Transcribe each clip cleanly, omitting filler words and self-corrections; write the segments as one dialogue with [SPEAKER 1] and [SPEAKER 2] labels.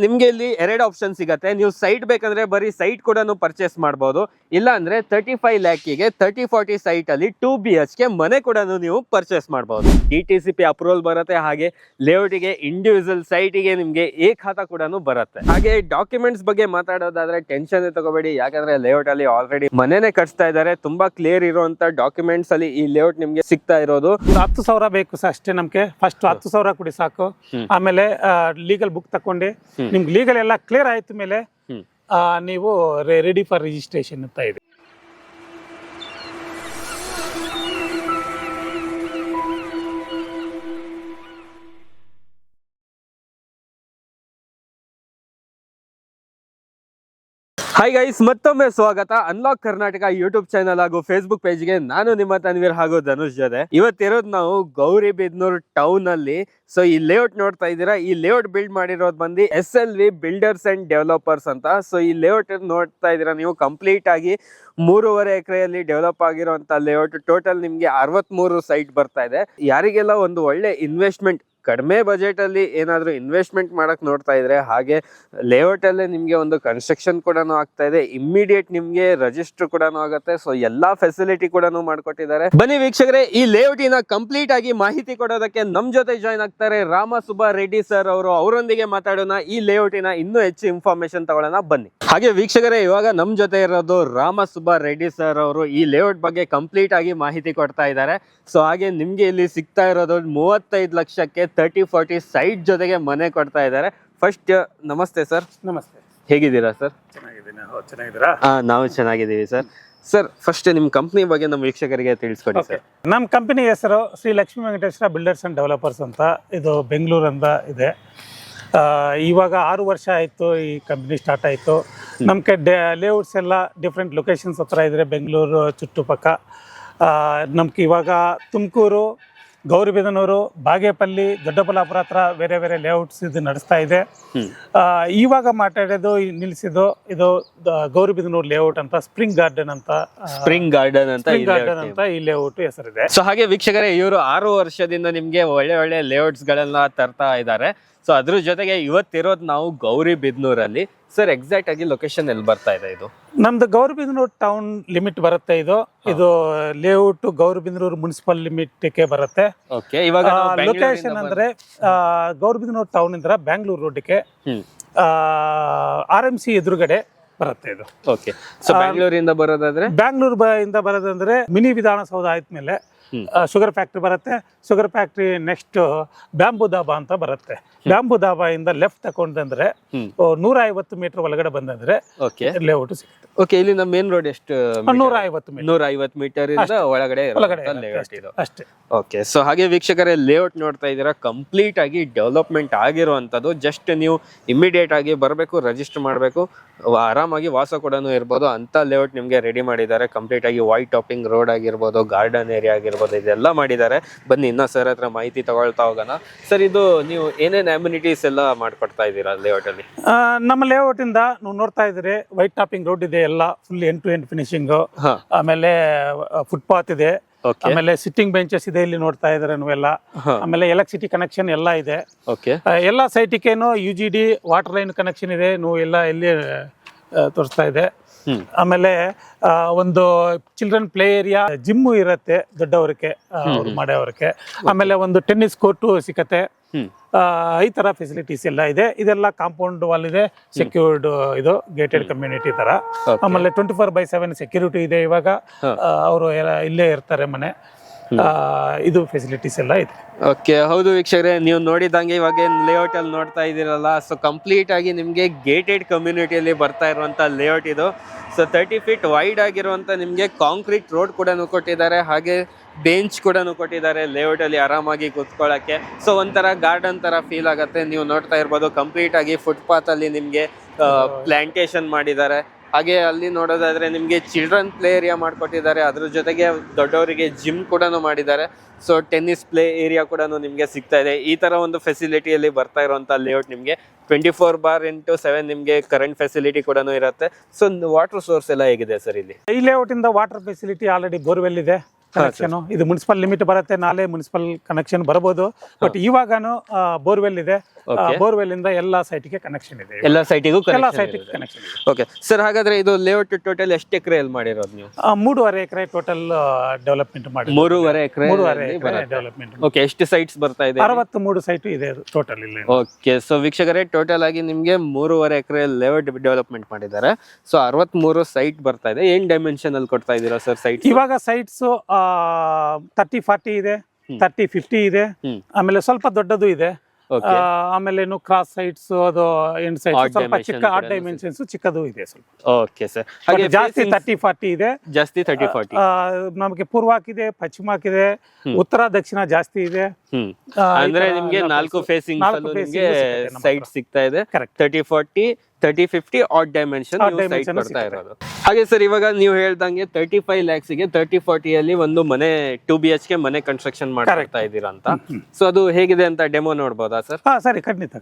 [SPEAKER 1] ನಿಮ್ಗೆ ಇಲ್ಲಿ ಎರಡು ಆಪ್ಷನ್ ಸಿಗುತ್ತೆ. ನೀವು ಸೈಟ್ ಬೇಕಂದ್ರೆ ಬರೀ ಸೈಟ್ ಕೂಡ ಪರ್ಚೇಸ್ ಮಾಡಬಹುದು, ಇಲ್ಲ ಅಂದ್ರೆ 35 ಲ್ಯಾಕಿಗೆ 30-40 ಸೈಟ್ ಅಲ್ಲಿ 2 BHK ಮನೆ ಕೂಡ ನೀವು ಪರ್ಚೇಸ್ ಮಾಡಬಹುದು. DTCP ಅಪ್ರೂವಲ್ ಬರುತ್ತೆ, ಹಾಗೆ ಲೇಔಟ್ ಗೆ ಇಂಡಿವಿಜುವಲ್ ಸೈಟ್ ಗೆ ನಿಮ್ಗೆ ಎ ಖಾತಾ ಕೂಡ ಬರುತ್ತೆ. ಹಾಗೆ ಡಾಕ್ಯುಮೆಂಟ್ಸ್ ಬಗ್ಗೆ ಮಾತಾಡೋದಾದ್ರೆ ಟೆನ್ಷನ್ ತಗೋಬೇಡಿ, ಯಾಕಂದ್ರೆ ಲೇಔಟ್ ಅಲ್ಲಿ ಆಲ್ರೆಡಿ ಮನೆನೇ ಕಟ್ಸ್ತಾ ಇದ್ದಾರೆ. ತುಂಬಾ ಕ್ಲಿಯರ್ ಇರುವಂತ ಡಾಕ್ಯುಮೆಂಟ್ಸ್ ಅಲ್ಲಿ ಈ ಲೇಔಟ್ ನಿಮ್ಗೆ ಸಿಗ್ತಾ ಇರೋದು.
[SPEAKER 2] 10,000 ಬೇಕು ಸರ್ ಅಷ್ಟೇ. ನಮ್ಗೆ ಫಸ್ಟ್ 10,000 ಕೊಡಿ ಸಾಕು. ಆಮೇಲೆ ಲೀಗಲ್ ಬುಕ್ ತಕೊಂಡಿ ನಿಮ್ಗೆ ಲೀಗಲ್ ಎಲ್ಲ ಕ್ಲಿಯರ್ ಆಯ್ತು ಮೇಲೆ ನೀವು ರೆಡಿ ಫಾರ್ ರಿಜಿಸ್ಟ್ರೇಷನ್ ಅಂತ ಇದೆ.
[SPEAKER 1] ಹಾಯ್ ಗೈಸ್, ಮತ್ತೊಮ್ಮೆ ಸ್ವಾಗತ ಅನ್ಲಾಕ್ ಕರ್ನಾಟಕ ಯೂಟ್ಯೂಬ್ ಚಾನಲ್ ಹಾಗೂ ಫೇಸ್ಬುಕ್ ಪೇಜ್ಗೆ. ನಾನು ನಿಮ್ಮ ತನ್ವೀರ್ ಹಾಗೂ ಧನುಷ್ ಜೊತೆ ಇವತ್ತಿರೋದು ನಾವು ಗೌರಿಬಿದನೂರು ಟೌನ್ ಅಲ್ಲಿ. ಸೊ ಈ ಲೇಔಟ್ ನೋಡ್ತಾ ಇದ್ದೀರಾ, ಈ ಲೇಔಟ್ ಬಿಲ್ಡ್ ಮಾಡಿರೋದು ಬಂದು SLV ಬಿಲ್ಡರ್ಸ್ ಅಂಡ್ ಡೆವಲಪರ್ಸ್ ಅಂತ. ಸೊ ಈ ಲೇಔಟ್ ನೋಡ್ತಾ ಇದ್ದೀರಾ ನೀವು, ಕಂಪ್ಲೀಟ್ ಆಗಿ 3.5 ಎಕರೆಯಲ್ಲಿ ಡೆವಲಪ್ ಆಗಿರುವಂತ ಲೇಔಟ್. ಟೋಟಲ್ ನಿಮ್ಗೆ 63 ಸೈಟ್ ಬರ್ತಾ ಇದೆ. ಯಾರಿಗೆಲ್ಲ ಒಂದು ಒಳ್ಳೆ ಇನ್ವೆಸ್ಟ್ಮೆಂಟ್, ಕಡಿಮೆ ಬಜೆಟ್ ಅಲ್ಲಿ ಏನಾದ್ರು ಇನ್ವೆಸ್ಟ್ಮೆಂಟ್ ಮಾಡಕ್ ನೋಡ್ತಾ ಇದ್ರೆ, ಹಾಗೆ ಲೇಔಟ್ ಅಲ್ಲೇ ನಿಮ್ಗೆ ಒಂದು ಕನ್ಸ್ಟ್ರಕ್ಷನ್ ಕೂಡ ಆಗ್ತಾ ಇದೆ, ಇಮ್ಮಿಡಿಯೇಟ್ ನಿಮ್ಗೆ ರಿಜಿಸ್ಟರ್ ಕೂಡ ಆಗುತ್ತೆ. ಸೊ ಎಲ್ಲಾ ಫೆಸಿಲಿಟಿ ಕೂಡ ಮಾಡ್ಕೊಟ್ಟಿದ್ದಾರೆ. ಬನ್ನಿ ವೀಕ್ಷಕರೇ, ಈ ಲೇಔಟಿನ ಕಂಪ್ಲೀಟ್ ಆಗಿ ಮಾಹಿತಿ ಕೊಡೋದಕ್ಕೆ ನಮ್ ಜೊತೆ ಜಾಯ್ನ್ ಆಗ್ತಾರೆ ರಾಮಸುಬ್ಬ ರೆಡ್ಡಿ ಸರ್ ಅವರು. ಅವರೊಂದಿಗೆ ಮಾತಾಡೋಣ, ಈ ಲೇಔಟಿನ ಇನ್ನೂ ಹೆಚ್ಚು ಇನ್ಫಾರ್ಮೇಶನ್ ತಗೊಳ್ಳೋಣ ಬನ್ನಿ. ಹಾಗೆ ವೀಕ್ಷಕರೇ, ಇವಾಗ ನಮ್ ಜೊತೆ ಇರೋದು ರಾಮಸುಬ್ಬ ರೆಡ್ಡಿ ಸರ್ ಅವರು. ಈ ಲೇಔಟ್ ಬಗ್ಗೆ ಕಂಪ್ಲೀಟ್ ಆಗಿ ಮಾಹಿತಿ ಕೊಡ್ತಾ ಇದ್ದಾರೆ. ಸೊ ಹಾಗೆ ನಿಮ್ಗೆ ಇಲ್ಲಿ ಸಿಗ್ತಾ ಇರೋದು 35 ಲಕ್ಷಕ್ಕೆ 30-40 ಸೈಟ್ ಜೊತೆಗೆ ಮನೆ ಕೊಡ್ತಾ ಇದ್ದಾರೆ. ಫಸ್ಟ್ ನಮಸ್ತೆ ಸರ್.
[SPEAKER 2] ನಮಸ್ತೆ,
[SPEAKER 1] ಹೇಗಿದ್ದೀರಾ ಸರ್?
[SPEAKER 2] ಚೆನ್ನಾಗಿದ್ದೀನಿ. ಚೆನ್ನಾಗಿದ್ದೀರಾ?
[SPEAKER 1] ನಾವು ಚೆನ್ನಾಗಿದ್ದೀವಿ ಸರ್. ಸರ್ ಫಸ್ಟ್ ನಿಮ್ ಕಂಪ್ನಿ ಬಗ್ಗೆ ನಮ್ಮ ವೀಕ್ಷಕರಿಗೆ ತಿಳಿಸ್ಕೊಡಿ ಸರ್.
[SPEAKER 2] ನಮ್ಮ ಕಂಪನಿ ಹೆಸರು Shri Lakshmi Venkateshwara builders and developers ಅಂತ. ಇದು ಬೆಂಗಳೂರಿಂದ ಇದೆ. ಇವಾಗ 6 ವರ್ಷ ಆಯಿತು ಈ ಕಂಪ್ನಿ ಸ್ಟಾರ್ಟ್ ಆಯಿತು. ನಮಗೆ ಲೇಔಟ್ಸ್ ಎಲ್ಲ ಡಿಫ್ರೆಂಟ್ ಲೊಕೇಶನ್ಸ್ ಹತ್ರ ಇದ್ರೆ, ಬೆಂಗಳೂರು ಚುಟ್ಟುಪಕ್ಕ. ನಮ್ಗೆ ಇವಾಗ ತುಮಕೂರು, ಗೌರಿಬಿದನೂರು, ಬಾಗೇಪಲ್ಲಿ, ದೊಡ್ಡಬಳ್ಳಾಪುರ ಹತ್ರ ಬೇರೆ ಬೇರೆ ಲೇಔಟ್ಸ್ ಇದು ನಡೆಸ್ತಾ ಇದೆ. ಇವಾಗ ಮಾತಾಡೋದು ನಿಲ್ಲಿಸಿದ್ದು ಇದು ಗೌರಿಬಿದನೂರು ಲೇಔಟ್ ಅಂತ, ಸ್ಪ್ರಿಂಗ್ ಗಾರ್ಡನ್ ಅಂತ.
[SPEAKER 1] ಸ್ಪ್ರಿಂಗ್ ಗಾರ್ಡನ್ ಅಂತ
[SPEAKER 2] ಈ ಲೇಔಟ್ ಹೆಸರಿದೆ.
[SPEAKER 1] ಸೊ ಹಾಗೆ ವೀಕ್ಷಕರೇ, ಇವರು 6 ವರ್ಷದಿಂದ ನಿಮ್ಗೆ ಒಳ್ಳೆ ಒಳ್ಳೆ ಲೇಔಟ್ಸ್ ಗಳನ್ನ ತರ್ತಾ ಇದ್ದಾರೆ. ಸೊ ಅದ್ರ ಜೊತೆಗೆ ಇವತ್ತಿರೋದು ನಾವು ಗೌರಿಬಿದನೂರಲ್ಲಿ. ಸರ್ ಎಕ್ಸಾಕ್ಟ್ ಆಗಿ ಲೊಕೇಶನ್ ಎಲ್ಲಿ ಬರ್ತಾ ಇದೆ ಇದು?
[SPEAKER 2] ನಮ್ದು ಗೌರಿಬಿದನೂರು ಟೌನ್ ಲಿಮಿಟ್ ಬರುತ್ತೆ. ಇದು ಲೇಔಟ್ ಗೌರಿಬಿದನೂರು ಮುನ್ಸಿಪಲ್ ಲಿಮಿಟ್ಗೆ ಬರುತ್ತೆ.
[SPEAKER 1] ಇವಾಗ
[SPEAKER 2] ಲೊಕೇಶನ್ ಅಂದ್ರೆ ಗೌರಿಬಿದನೂರು ಟೌನ್ ಇಂದ ಬ್ಯಾಂಗ್ಳೂರ್ ರೋಡ್ಗೆ RMC ಎದುರುಗಡೆ ಬರುತ್ತೆ ಇದು.
[SPEAKER 1] ಸೊ ಬ್ಯಾಂಗ್ಳೂರಿಂದ
[SPEAKER 2] ಬರೋದಂದ್ರೆ ಮಿನಿ ವಿಧಾನಸೌಧ ಆದ್ಮೇಲೆ ಶುಗರ್ ಫ್ಯಾಕ್ಟ್ರಿ ಬರುತ್ತೆ. Sugar factory next bamboo dhaba ಅಂತ ಬರುತ್ತೆ. ಬ್ಯಾಂಬೂ ದಾಬಾ ಇಂದ ಲೆಫ್ಟ್ ತಗೊಂಡ್ರೆ 150 ಮೀಟರ್ ಒಳಗಡೆ ಬಂದಂದ್ರೆ ಲೇಔಟ್ ಸಿಗುತ್ತೆ.
[SPEAKER 1] ಇಲ್ಲಿಂದ ಮೇನ್ ರೋಡ್ ಎಷ್ಟು?
[SPEAKER 2] 150
[SPEAKER 1] ಮೀಟರ್ ಇಂದ ಒಳಗಡೆ
[SPEAKER 2] ಅಷ್ಟೇ.
[SPEAKER 1] ಸೊ ಹಾಗೆ ವೀಕ್ಷಕರೇ, ಲೇಔಟ್ ನೋಡ್ತಾ ಇದ್ದೀರಾ, ಕಂಪ್ಲೀಟ್ ಆಗಿ ಡೆವಲಪ್ಮೆಂಟ್ ಆಗಿರುವಂತದ್ದು. ಜಸ್ಟ್ ನೀವು ಇಮಿಡಿಯೇಟ್ ಆಗಿ ಬರಬೇಕು, ರಿಜಿಸ್ಟರ್ ಮಾಡಬೇಕು, ಆರಾಮಾಗಿ ವಾಸ ಕೂಡ ಇರ್ಬೋದು ಅಂತ ಲೇಔಟ್ ನಿಮ್ಗೆ ರೆಡಿ ಮಾಡಿದ್ದಾರೆ. ಕಂಪ್ಲೀಟ್ ಆಗಿ ವೈಟ್ ಟಾಪಿಂಗ್ ರೋಡ್ ಆಗಿರ್ಬೋದು, ಗಾರ್ಡನ್ ಏರಿಯಾ ಆಗಿರ್ಬೋದು, ಇದೆಲ್ಲ ಮಾಡಿದ್ದಾರೆ. ಬನ್ನಿ ಇನ್ನ ಸರ್ ಹತ್ರ ಮಾಹಿತಿ ತಗೊಳ್ತಾ ಹೋಗೋಣ. ಸರ್ ಇದು ನೀವು ಏನೇನ್ ಅಮ್ಯುನಿಟೀಸ್ ಎಲ್ಲ ಮಾಡ್ಕೊಡ್ತಾ ಇದ್ದೀರಾ ಲೇಔಟ್ ಅಲ್ಲಿ?
[SPEAKER 2] ನಮ್ಮ ಲೇಔಟ್ ಇಂದ ನೀವು ನೋಡ್ತಾ ಇದ್ದೀರಿ, ವೈಟ್ ಟಾಪಿಂಗ್ ರೋಡ್ ಇದೆ, ಎಲ್ಲ full end to end finishing. ಆಮೇಲೆ ಫುಟ್ಪಾತ್ ಇದೆ, ಆಮೇಲೆ ಸಿಟ್ಟಿಂಗ್ ಬೆಂಚಸ್ ಇದೆ, ಇಲ್ಲಿ ನೋಡ್ತಾ ಇದಾರೆ ನೀವೆಲ್ಲ. ಆಮೇಲೆ ಎಲೆಕ್ಟ್ರಿಸಿಟಿ ಕನೆಕ್ಷನ್ ಎಲ್ಲ ಇದೆ. ಎಲ್ಲ ಸೈಟಿಗೇನು UGD ವಾಟರ್ ಲೈನ್ ಕನೆಕ್ಷನ್ ಇದೆ. ನೀವು ಎಲ್ಲ ಎಲ್ಲಿ ತೋರಿಸ್ತಾ ಇದೆ. ಆಮೇಲೆ ಒಂದು ಚಿಲ್ಡ್ರನ್ ಪ್ಲೇ ಏರಿಯಾ, ಜಿಮ್ಮು ಇರತ್ತೆ ದೊಡ್ಡವರಿಗೆ, ಅವ್ರು ಮಾಡೋವ್ರಿಗೆ. ಆಮೇಲೆ ಒಂದು ಟೆನ್ನಿಸ್ ಕೋರ್ಟು ಸಿಕ್ಕತ್ತೆ. ಈ ತರ ಫೆಸಿಲಿಟೀಸ್ ಎಲ್ಲ ಇದೆ. ಇದೆಲ್ಲ ಕಾಂಪೌಂಡ್ ವಾಲ್ ಇದೆ, ಸೆಕ್ಯೂರ್ಡ್ ಇದು ಗೇಟೆಡ್ ಕಮ್ಯುನಿಟಿ ತರ. ಆಮೇಲೆ 24/7 ಸೆಕ್ಯೂರಿಟಿ ಇದೆ. ಇವಾಗ ಅವರು ಇಲ್ಲೇ ಇರ್ತಾರೆ ಮನೆ. ಇದು ಫೆಸಿಲಿಟೀಸ್ ಎಲ್ಲ ಇದೆ.
[SPEAKER 1] ಹೌದು ವೀಕ್ಷಕರೇ, ನೀವು ನೋಡಿದಂಗೆ ಇವಾಗ ಲೇಔಟ್ ಅಲ್ಲಿ ನೋಡ್ತಾ ಇದ್ದೀರಲ್ಲ, ಸೊ ಕಂಪ್ಲೀಟ್ ಆಗಿ ನಿಮ್ಗೆ ಗೇಟೆಡ್ ಕಮ್ಯುನಿಟಿಯಲ್ಲಿ ಬರ್ತಾ ಇರುವಂತ ಲೇಔಟ್ ಇದು. ಸೊ 30 ಫೀಟ್ ವೈಡ್ ಆಗಿರುವಂತ ನಿಮ್ಗೆ ಕಾಂಕ್ರೀಟ್ ರೋಡ್ ಕೂಡ ಕೊಟ್ಟಿದ್ದಾರೆ, ಹಾಗೆ ಬೆಂಚ್ ಕೂಡ ಕೊಟ್ಟಿದ್ದಾರೆ ಲೇಔಟ್ ಅಲ್ಲಿ ಆರಾಮಾಗಿ ಕೂತ್ಕೊಳ್ಳಕ್ಕೆ. ಸೊ ಒಂಥರ ಗಾರ್ಡನ್ ತರ ಫೀಲ್ ಆಗುತ್ತೆ. ನೀವು ನೋಡ್ತಾ ಇರ್ಬೋದು, ಕಂಪ್ಲೀಟ್ ಆಗಿ ಫುಟ್ಪಾತ್ ಅಲ್ಲಿ ನಿಮ್ಗೆ ಪ್ಲಾಂಟೇಶನ್ ಮಾಡಿದ್ದಾರೆ. ಹಾಗೆ ಅಲ್ಲಿ ನೋಡೋದಾದ್ರೆ ನಿಮ್ಗೆ ಚಿಲ್ಡ್ರನ್ ಪ್ಲೇ ಏರಿಯಾ ಮಾಡ್ಕೊಟ್ಟಿದ್ದಾರೆ. ಅದ್ರ ಜೊತೆಗೆ ದೊಡ್ಡವರಿಗೆ ಜಿಮ್ ಕೂಡ ಮಾಡಿದ್ದಾರೆ. ಸೊ ಟೆನ್ನಿಸ್ ಪ್ಲೇ ಏರಿಯಾ ಕೂಡ ನಿಮ್ಗೆ ಸಿಗ್ತಾ ಇದೆ. ಈ ತರ ಒಂದು ಫೆಸಿಲಿಟಿಯಲ್ಲಿ ಬರ್ತಾ ಇರುವಂತ ಲೇಔಟ್ ನಿಮ್ಗೆ 24/7 ನಿಮ್ಗೆ ಕರೆಂಟ್ ಫೆಸಿಲಿಟಿ ಕೂಡ ಇರುತ್ತೆ. ಸೊ ವಾಟರ್ ಸೋರ್ಸ್ ಎಲ್ಲ ಹೇಗಿದೆ ಸರ್ ಇಲ್ಲಿ?
[SPEAKER 2] ಈ ಲೇಔಟ್ ಇಂದ ವಾಟರ್ ಫೆಸಿಲಿಟಿ ಆಲ್ರೆಡಿ ಬೋರ್ವೆಲ್ ಇದೆ. ಕನೆಕ್ಷನ್. ಇದು ಮುನ್ಸಿಪಲ್ ಲಿಮಿಟ್ ಬರುತ್ತೆ, ನಾಳೆ ಮುನ್ಸಿಪಲ್ ಕನೆಕ್ಷನ್ ಬರಬಹುದು. ಬಟ್ ಇವಾಗನು ಬೋರ್ವೆಲ್ ಇದೆ, ಬೋರ್ವೆಲ್ ಇಂದ ಎಲ್ಲಾ ಸೈಟ್ಗೆ ಕನೆಕ್ಷನ್ ಇದೆ,
[SPEAKER 1] ಎಲ್ಲ ಸೈಟಿಗೂ
[SPEAKER 2] ಎಲ್ಲಾ ಸೈಟ್ಗೆ ಕನೆಕ್ಷನ್ ಇದೆ.
[SPEAKER 1] ಓಕೆ ಸರ್, ಹಾಗಾದ್ರೆ ಇದು ಲೇಔಟ್ ಟೋಟಲ್ ಎಷ್ಟು ಎಕರೆಯಲ್ಲಿ ಮಾಡಿರೋದು ನೀವು?
[SPEAKER 2] 3.5 ಎಕರೆ ಟೋಟಲ್ ಡೆವಲಪ್ಮೆಂಟ್ ಮಾಡಿ.
[SPEAKER 1] 3.5 ಎಕರೆ
[SPEAKER 2] ಡೆವಲಪ್ಮೆಂಟ್.
[SPEAKER 1] ಓಕೆ, ಎಷ್ಟು ಸೈಟ್ಸ್ ಬರ್ತಾ ಇದೆ?
[SPEAKER 2] 63 ಸೈಟ್ ಇದೆ ಟೋಟಲ್ ಇಲ್ಲಿ.
[SPEAKER 1] ಓಕೆ, ಸೊ ವೀಕ್ಷಕರೇ, ಟೋಟಲ್ ಆಗಿ ನಿಮ್ಗೆ 3.5 ಎಕರೆ ಲೇಔಟ್ ಡೆವಲಪ್ಮೆಂಟ್ ಮಾಡಿದ್ದಾರೆ. ಸೊ 63 ಸೈಟ್ ಬರ್ತಾ ಇದೆ. ಏನ್ ಡೈಮೆನ್ಷನ್ ಅಲ್ಲಿ ಕೊಡ್ತಾ ಇದೀರಾ ಸರ್ ಸೈಟ್?
[SPEAKER 2] ಇವಾಗ ಸೈಟ್ಸ್ 30-40 ಇದೆ, 30-50 ಇದೆ, ಆಮೇಲೆ ಸ್ವಲ್ಪ ದೊಡ್ಡದು ಇದೆ, ಆಮೇಲೆ ಕ್ರಾಸ್ ಸೈಟ್ಸ್, ಅದು ಎಂಡ್ ಸೈಡ್ ಸ್ವಲ್ಪ ಚಿಕ್ಕ ಆರ್ಟ್ ಡೈಮೆನ್ಷನ್ಸ್ ಚಿಕ್ಕದು ಇದೆ ಸ್ವಲ್ಪ.
[SPEAKER 1] ಓಕೆ ಸರ್, ಹಾಗೆ
[SPEAKER 2] ಜಾಸ್ತಿ 30-40 ಇದೆ,
[SPEAKER 1] ಜಾಸ್ತಿ 30-40
[SPEAKER 2] ನಮಗೆ ಪೂರ್ವಕ್ಕಿದೆ, ಪಶ್ಚಿಮಕ್ಕಿದೆ, ಉತ್ತರ ದಕ್ಷಿಣ ಜಾಸ್ತಿ ಇದೆ.
[SPEAKER 1] ಅಂದ್ರೆ ನಿಮ್ಗೆ 4 ಫೇಸಿಂಗ್ ನಿಮ್ಗೆ ಸೈಟ್ ಸಿಗ್ತಾ ಇದೆ. 30-40 30-50 ಆಡ್ ಡೈಮೆನ್ಷನ್ ಸೈಟ್ ಬರ್ತಾ ಇರೋದು. ಹಾಗೆ ಸರ್, ಇವಾಗ ನೀವು ಹೇಳ್ದಂಗೆ 35 lakhs ಗೆ 30-40 ಅಲ್ಲಿ ಒಂದು ಮನೆ 2 BHK ಮನೆ ಕನ್ಸ್ಟ್ರಕ್ಷನ್ ಮಾಡ್ತಾ ಇದ್ದೀರಾ ಅಂತ. ಸೊ ಅದು ಹೇಗಿದೆ ಅಂತ ಡೆಮೋ ನೋಡ್ಬೋದಾ ಸರ್?
[SPEAKER 2] ಸರಿ, ಖಂಡಿತ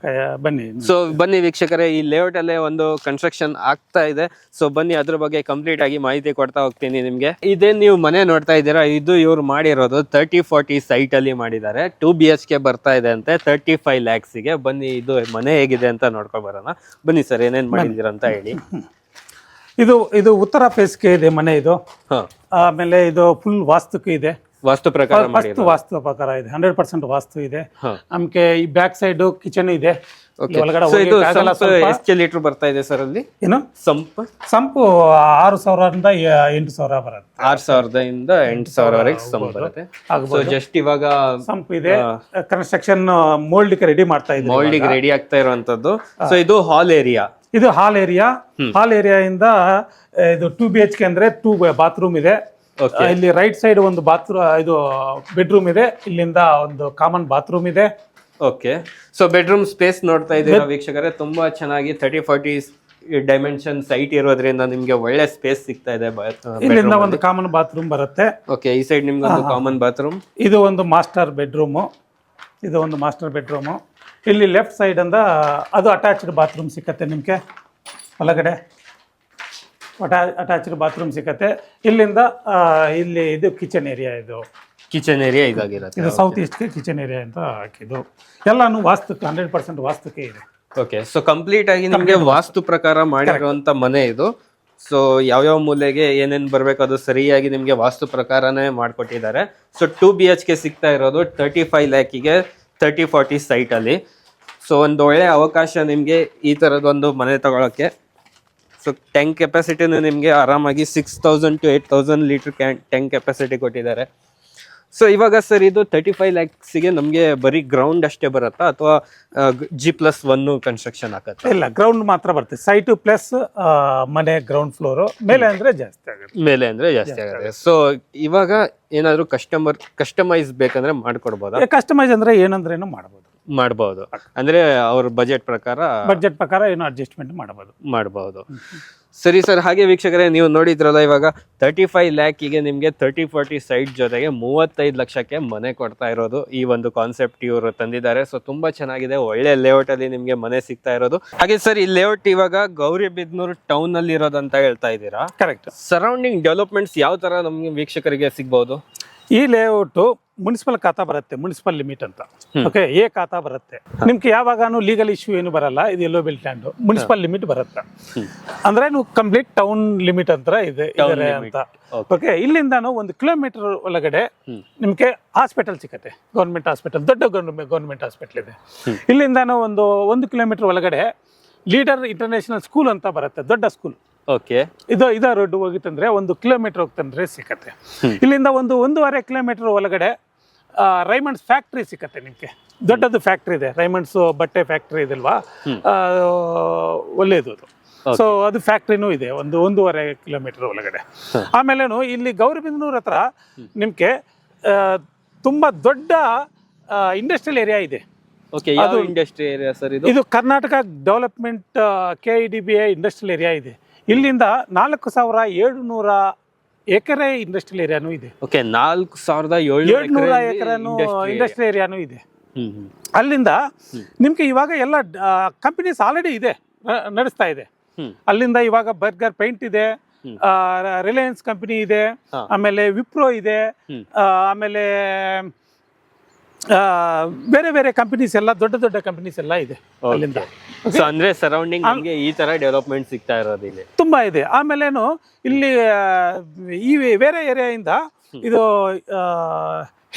[SPEAKER 2] ಬನ್ನಿ.
[SPEAKER 1] ಸೊ ಬನ್ನಿ ವೀಕ್ಷಕರೇ, ಈ ಲೇಔಟ್ ಅಲ್ಲೇ ಒಂದು ಕನ್ಸ್ಟ್ರಕ್ಷನ್ ಆಗ್ತಾ ಇದೆ. ಸೊ ಬನ್ನಿ, ಅದ್ರ ಬಗ್ಗೆ ಕಂಪ್ಲೀಟ್ ಆಗಿ ಮಾಹಿತಿ ಕೊಡ್ತಾ ಹೋಗ್ತೀನಿ ನಿಮ್ಗೆ. ಇದೇ ನೀವು ಮನೆ ನೋಡ್ತಾ ಇದ್ದೀರಾ, ಇದು ಇವ್ರು ಮಾಡಿರೋದು 30-40 ಸೈಟ್ ಅಲ್ಲಿ ಮಾಡಿದ್ದಾರೆ. 2 BHK ಬರ್ತಾ ಇದೆ ಅಂತೆ 35 lakhs ಗೆ. ಬನ್ನಿ, ಇದು ಮನೆ ಹೇಗಿದೆ ಅಂತ ನೋಡ್ಕೊ ಬರೋಣ. ಬನ್ನಿ ಸರ್, ಏನೇನ್ ಮಾಡಿದ್ದೀರಾ ಅಂತ ಹೇಳಿ.
[SPEAKER 2] ಇದು ಉತ್ತರ ಫೇಸ್ಗೆ ಇದೆ ಮನೆ ಇದು. ಆಮೇಲೆ ಇದು ಫುಲ್ ವಾಸ್ತುಕ್ಕೆ ಇದೆ,
[SPEAKER 1] ವಾಸ್ತು ಪ್ರಕಾರ
[SPEAKER 2] ವಾಸ್ತು ಪ್ರಕಾರ ಇದೆ, 100% ವಾಸ್ತು ಇದೆ. ನಮ್ಗೆ ಈ ಬ್ಯಾಕ್ ಸೈಡ್ ಕಿಚನ್ ಇದೆ.
[SPEAKER 1] ಎಷ್ಟು ಲೀಟರ್ ಬರ್ತಾ ಇದೆ ಸರ್ ಅಲ್ಲಿ? ಏನು
[SPEAKER 2] ಸಂಪು 6,000ರಿಂದ 8,000 ಬರುತ್ತೆ.
[SPEAKER 1] 6,000ದಿಂದ 8,000ವರೆಗೆ ಸಂಪ್ ಬರುತ್ತೆ. ಜಸ್ಟ್ ಇವಾಗ
[SPEAKER 2] ಸಂಪ್ ಇದೆ, ಕನ್ಸ್ಟ್ರಕ್ಷನ್ ಮೋಲ್ಡಿಗೆ ರೆಡಿ ಮಾಡ್ತಾ ಇದ್ದಾರೆ,
[SPEAKER 1] ಮೋಲ್ಡಿಗೆ ರೆಡಿ ಆಗ್ತಾ ಇರುವಂತದ್ದು. ಸೊ ಇದು ಹಾಲ್ ಏರಿಯಾ,
[SPEAKER 2] ಇದು ಹಾಲ್ ಏರಿಯಾ ಇಂದ ಇದು 2 BHK ಅಂದ್ರೆ 2 ಬಾತ್ರೂಮ್ ಇದೆ. ಇಲ್ಲಿ ರೈಟ್ ಸೈಡ್ ಒಂದು ಇದು ಬೆಡ್ರೂಮ್ ಇದೆ, ಇಲ್ಲಿಂದ ಒಂದು ಕಾಮನ್ ಬಾತ್ರೂಮ್ ಇದೆ.
[SPEAKER 1] ಓಕೆ, ಸೊ ಬೆಡ್ರೂಮ್ ಸ್ಪೇಸ್ ನೋಡ್ತಾ ಇದ್ದೀರಾ ವೀಕ್ಷಕರೇ, ತುಂಬಾ ಚೆನ್ನಾಗಿ 30-40 ಡೈಮೆನ್ಷನ್ ಸೈಟ್ ಇರೋದ್ರಿಂದ ನಿಮ್ಗೆ ಒಳ್ಳೆ ಸ್ಪೇಸ್ ಸಿಗ್ತಾ ಇದೆ.
[SPEAKER 2] ಇಲ್ಲಿಂದ ಒಂದು ಕಾಮನ್ ಬಾತ್ರೂಮ್ ಬರುತ್ತೆ.
[SPEAKER 1] ಓಕೆ, ಈ ಸೈಡ್ ನಿಮ್ಗೆ ಒಂದು ಕಾಮನ್ ಬಾತ್ರೂಮ್,
[SPEAKER 2] ಇದು ಒಂದು ಮಾಸ್ಟರ್ ಬೆಡ್ರೂಮ್, ಇಲ್ಲಿ ಲೆಫ್ಟ್ ಸೈಡ್ ಅಂದ ಅದು ಅಟ್ಯಾಚ್ಡ್ ಬಾತ್ರೂಮ್ ಸಿಕ್ಕತ್ತೆ ನಿಮ್ಗೆ. ಒಳಗಡೆ ಅಟ್ಯಾಚ್ಡ್ ಬಾತ್ರೂಮ್ ಸಿಕ್ಕತ್ತೆ. ಇಲ್ಲಿಂದ ಇಲ್ಲಿ ಇದು ಕಿಚನ್ ಏರಿಯಾ, ಇದಾಗಿರುತ್ತೆ. ಇದು ಸೌತ್ ಈಸ್ಟ್ಗೆ ಕಿಚನ್ ಏರಿಯಾ ಅಂತ ಹಾಕಿದ್ದು. ಎಲ್ಲಾನು ವಾಸ್ತುಕ್ಕೆ 100% ವಾಸ್ತುಕ್ಕೆ ಇದೆ.
[SPEAKER 1] ಓಕೆ, ಸೊ ಕಂಪ್ಲೀಟ್ ಆಗಿ ನಿಮ್ಗೆ ವಾಸ್ತು ಪ್ರಕಾರ ಮಾಡಿರುವಂತ ಮನೆ ಇದು. ಸೊ ಯಾವ್ಯಾವ ಮೂಲೆಗೆ ಏನೇನ್ ಬರ್ಬೇಕು ಅದು ಸರಿಯಾಗಿ ನಿಮ್ಗೆ ವಾಸ್ತು ಪ್ರಕಾರನೇ ಮಾಡ್ಕೊಟ್ಟಿದ್ದಾರೆ. ಸೊ 2 BHK ಸಿಗ್ತಾ ಇರೋದು 35 lakhಗೆ 30-40 ಸೈಟ್ ಅಲ್ಲಿ. ಸೊ ಒಂದು ಒಳ್ಳೆ ಅವಕಾಶ ನಿಮ್ಗೆ ಈ ತರದೊಂದು ಮನೆ ತಗೊಳಕ್ಕೆ. ಸೊ ಟ್ಯಾಂಕ್ ಕೆಪಾಸಿಟಿನೂ ನಿಮ್ಗೆ ಆರಾಮಾಗಿ 6,000 to 8,000 ಲೀಟರ್ ಟ್ಯಾಂಕ್ ಕೆಪಾಸಿಟಿ ಕೊಟ್ಟಿದ್ದಾರೆ. ಸೊ ಇವಾಗ ಸರ್, ಇದು 35 lakhsಗೆ ನಮ್ಗೆ ಬರೀ ಗ್ರೌಂಡ್ ಅಷ್ಟೇ ಬರುತ್ತಾ ಅಥವಾ G+1 ಕನ್ಸ್ಟ್ರಕ್ಷನ್ ಆಗತ್ತೆ?
[SPEAKER 2] ಇಲ್ಲ, ಗ್ರೌಂಡ್ ಮಾತ್ರ ಬರುತ್ತೆ. ಸೈಟ್ ಪ್ಲಸ್ ಮನೆ ಗ್ರೌಂಡ್ ಫ್ಲೋರ್, ಮೇಲೆ ಅಂದ್ರೆ ಜಾಸ್ತಿ ಆಗುತ್ತೆ.
[SPEAKER 1] ಸೊ ಇವಾಗ ಏನಾದ್ರು ಕಸ್ಟಮೈಸ್ ಬೇಕಂದ್ರೆ ಮಾಡ್ಕೊಡ್ಬೋದಾ?
[SPEAKER 2] ಕಸ್ಟಮೈಸ್ ಅಂದ್ರೆ ಏನಂದ್ರೇನು ಮಾಡಬಹುದು,
[SPEAKER 1] ಅಂದ್ರೆ ಅವ್ರ ಬಜೆಟ್
[SPEAKER 2] ಪ್ರಕಾರ ಏನು ಅಡ್ಜಸ್ಟ್ಮೆಂಟ್ ಮಾಡಬಹುದು.
[SPEAKER 1] ಸರಿ ಸರ್, ಹಾಗೆ ವೀಕ್ಷಕರೇ, ನೀವು ನೋಡಿದ್ರಲ್ಲ, ಇವಾಗ 35 lakhಗೆ ನಿಮ್ಗೆ 30-40 ಸೈಟ್ ಜೊತೆಗೆ 35 ಲಕ್ಷಕ್ಕೆ ಮನೆ ಕೊಡ್ತಾ ಇರೋದು ಈ ಒಂದು ಕಾನ್ಸೆಪ್ಟ್ ಇವರು ತಂದಿದ್ದಾರೆ. ಸೊ ತುಂಬಾ ಚೆನ್ನಾಗಿದೆ, ಒಳ್ಳೆ ಲೇಔಟ್ ಅಲ್ಲಿ ನಿಮ್ಗೆ ಮನೆ ಸಿಗ್ತಾ ಇರೋದು. ಹಾಗೆ ಸರ್, ಈ ಲೇಔಟ್ ಇವಾಗ ಗೌರಿಬಿದನೂರು ಟೌನ್ ಅಲ್ಲಿ ಇರೋದಂತ ಹೇಳ್ತಾ ಇದ್ದೀರಾ?
[SPEAKER 2] ಕರೆಕ್ಟ್.
[SPEAKER 1] ಸರೌಂಡಿಂಗ್ ಡೆವಲಪ್ಮೆಂಟ್ಸ್ ಯಾವ ತರ ನಮ್ಗೆ ವೀಕ್ಷಕರಿಗೆ ಸಿಗ್ಬಹುದು?
[SPEAKER 2] ಈ ಲೇಔಟ್ ಮುನ್ಸಿಪಲ್ ಖಾತಾ ಬರುತ್ತೆ, ಮುನ್ಸಿಪಲ್ ಲಿಮಿಟ್ ಅಂತ. ಓಕೆ, ಖಾತಾ ಬರುತ್ತೆ ನಿಮ್ಗೆ. ಯಾವಾಗಾನು ಲೀಗಲ್ ಇಶ್ಯೂ ಏನು ಬರಲ್ಲ. ಇದು ಎಲ್ಲೋ ಬಿಲ್ ಲ್ಯಾಂಡ್ ಮುನ್ಸಿಪಲ್ ಲಿಮಿಟ್ ಬರುತ್ತೆ. ಅಂದ್ರೆ ನೀವು ಕಂಪ್ಲೀಟ್ ಟೌನ್ ಲಿಮಿಟ್ ಅಂತ ಇದೆ ಅಂತ. ಓಕೆ, ಇಲ್ಲಿಂದಾನು 1 ಕಿಲೋಮೀಟರ್ ಒಳಗಡೆ ನಿಮ್ಗೆ ಹಾಸ್ಪಿಟಲ್ ಸಿಕ್ಕತ್ತೆ, ಗೌರ್ಮೆಂಟ್ ಹಾಸ್ಪಿಟಲ್, ದೊಡ್ಡ ಗೌರ್ಮೆಂಟ್ ಹಾಸ್ಪಿಟಲ್ ಇದೆ. ಇಲ್ಲಿಂದಾನು 1 ಕಿಲೋಮೀಟರ್ ಒಳಗಡೆ ಲೀಡರ್ ಇಂಟರ್ನ್ಯಾಷನಲ್ ಸ್ಕೂಲ್ ಅಂತ ಬರುತ್ತೆ, ದೊಡ್ಡ ಸ್ಕೂಲ್.
[SPEAKER 1] ಓಕೆ,
[SPEAKER 2] ಇದ ರೋಡ್ ಹೋಗಿತ್ತಂದ್ರೆ 1 ಕಿಲೋಮೀಟರ್ ಹೋಗ್ತಂದ್ರೆ ಸಿಕ್ಕತ್ತೆ. ಇಲ್ಲಿಂದ 1.5 ಕಿಲೋಮೀಟರ್ ಒಳಗಡೆ ರೈಮಂಡ್ಸ್ ಫ್ಯಾಕ್ಟ್ರಿ ಸಿಕ್ಕತ್ತೆ ನಿಮ್ಗೆ. ದೊಡ್ಡದು ಫ್ಯಾಕ್ಟ್ರಿ ಇದೆ, ರೈಮಂಡ್ಸ್ ಬಟ್ಟೆ ಫ್ಯಾಕ್ಟ್ರಿ ಇದಲ್ವಾ, ಒಳ್ಳೇದು ಅದು. ಸೊ ಅದು ಫ್ಯಾಕ್ಟ್ರಿನೂ ಇದೆ 1.5 ಕಿಲೋಮೀಟರ್ ಒಳಗಡೆ. ಆಮೇಲೇನು ಇಲ್ಲಿ ಗೌರಿಬಿದನೂರ್ ಹತ್ರ ನಿಮ್ಗೆ ತುಂಬಾ ದೊಡ್ಡ ಇಂಡಸ್ಟ್ರಿಯಲ್ ಏರಿಯಾ ಇದೆ.
[SPEAKER 1] ಅದು ಇಂಡಸ್ಟ್ರಿ ಏರಿಯಾ ಸರ್?
[SPEAKER 2] ಇದು Karnataka development KIDBI industrial area ಇದೆ. ಇಲ್ಲಿಂದ 4,700 ಎಕರೆ ಇಂಡಸ್ಟ್ರಿಯಲ್ ಏರಿಯಾನು ಇದೆ.
[SPEAKER 1] 4,700
[SPEAKER 2] ಎಕರೆನು ಇಂಡಸ್ಟ್ರಿಯಲ್ ಏರಿಯಾನು ಇದೆ. ಅಲ್ಲಿಂದ ನಿಮ್ಗೆ ಇವಾಗ ಎಲ್ಲ ಕಂಪನೀಸ್ ಆಲ್ರೆಡಿ ಇದೆ, ನಡೆಸ್ತಾ ಇದೆ. ಅಲ್ಲಿಂದ ಇವಾಗ ಬರ್ಗರ್ ಪೇಂಟ್ ಇದೆ, ರಿಲಯನ್ಸ್ ಕಂಪನಿ ಇದೆ, ಆಮೇಲೆ ವಿಪ್ರೋ ಇದೆ, ಆಮೇಲೆ ಬೇರೆ ಬೇರೆ ಕಂಪನೀಸ್ ಎಲ್ಲ ದೊಡ್ಡ ದೊಡ್ಡ ಕಂಪನೀಸ್ ಎಲ್ಲ ಇದೆ ಅಲ್ಲಿಂದ.
[SPEAKER 1] ಸೊ ಅಂದ್ರೆ ಸರೌಂಡಿಂಗ್ ನಮಗೆ ಈ ತರ ಡೆವಲಪ್ಮೆಂಟ್ ಸಿಗ್ತಾ ಇರೋದು ಇಲ್ಲಿ
[SPEAKER 2] ತುಂಬಾ ಇದೆ. ಆಮೇಲೇನು ಇಲ್ಲಿ ಈ ಬೇರೆ ಏರಿಯಾಯಿಂದ ಇದು